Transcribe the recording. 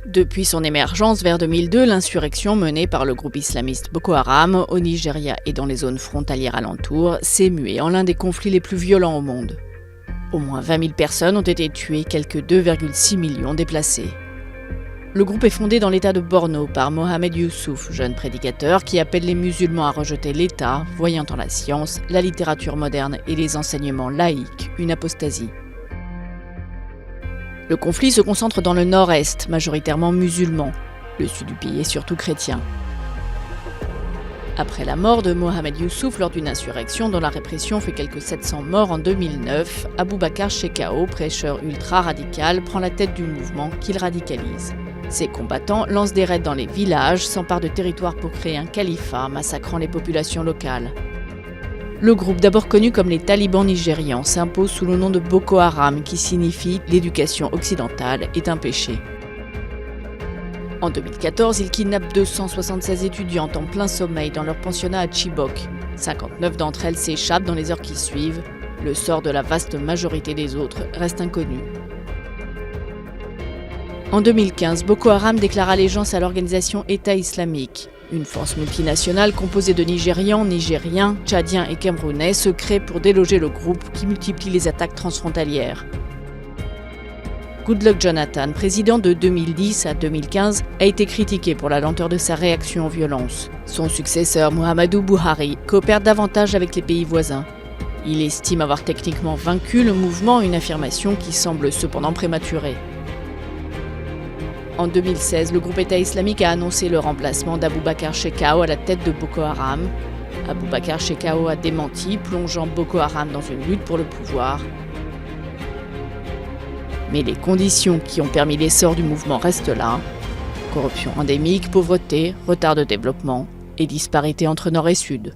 Depuis son émergence vers 2002, l'insurrection menée par le groupe islamiste Boko Haram au Nigeria et dans les zones frontalières alentours s'est muée en l'un des conflits les plus violents au monde. Au moins 20 000 personnes ont été tuées, quelques 2,6 millions déplacés. Le groupe est fondé dans l'état de Borno par Mohamed Youssouf, jeune prédicateur qui appelle les musulmans à rejeter l'État, voyant en la science, la littérature moderne et les enseignements laïques une apostasie. Le conflit se concentre dans le nord-est, majoritairement musulman. Le sud du pays est surtout chrétien. Après la mort de Mohamed Youssouf lors d'une insurrection dont la répression fait quelques 700 morts en 2009, Abubakar Shekau, prêcheur ultra-radical, prend la tête du mouvement qu'il radicalise. Ses combattants lancent des raids dans les villages, s'emparent de territoires pour créer un califat, massacrant les populations locales. Le groupe, d'abord connu comme les talibans nigérians, s'impose sous le nom de Boko Haram, qui signifie « l'éducation occidentale est un péché ». En 2014, il kidnappe 276 étudiantes en plein sommeil dans leur pensionnat à Chibok. 59 d'entre elles s'échappent dans les heures qui suivent. Le sort de la vaste majorité des autres reste inconnu. En 2015, Boko Haram déclare allégeance à l'organisation État islamique. Une force multinationale composée de Nigérians, Nigériens, Tchadiens et Camerounais se crée pour déloger le groupe qui multiplie les attaques transfrontalières. Goodluck Jonathan, président de 2010 à 2015, a été critiqué pour la lenteur de sa réaction aux violences. Son successeur, Muhammadu Buhari, coopère davantage avec les pays voisins. Il estime avoir techniquement vaincu le mouvement, une affirmation qui semble cependant prématurée. En 2016, le groupe État islamique a annoncé le remplacement d'Abubakar Shekau à la tête de Boko Haram. Abubakar Shekau a démenti, plongeant Boko Haram dans une lutte pour le pouvoir. Mais les conditions qui ont permis l'essor du mouvement restent là. Corruption endémique, pauvreté, retard de développement et disparité entre nord et sud.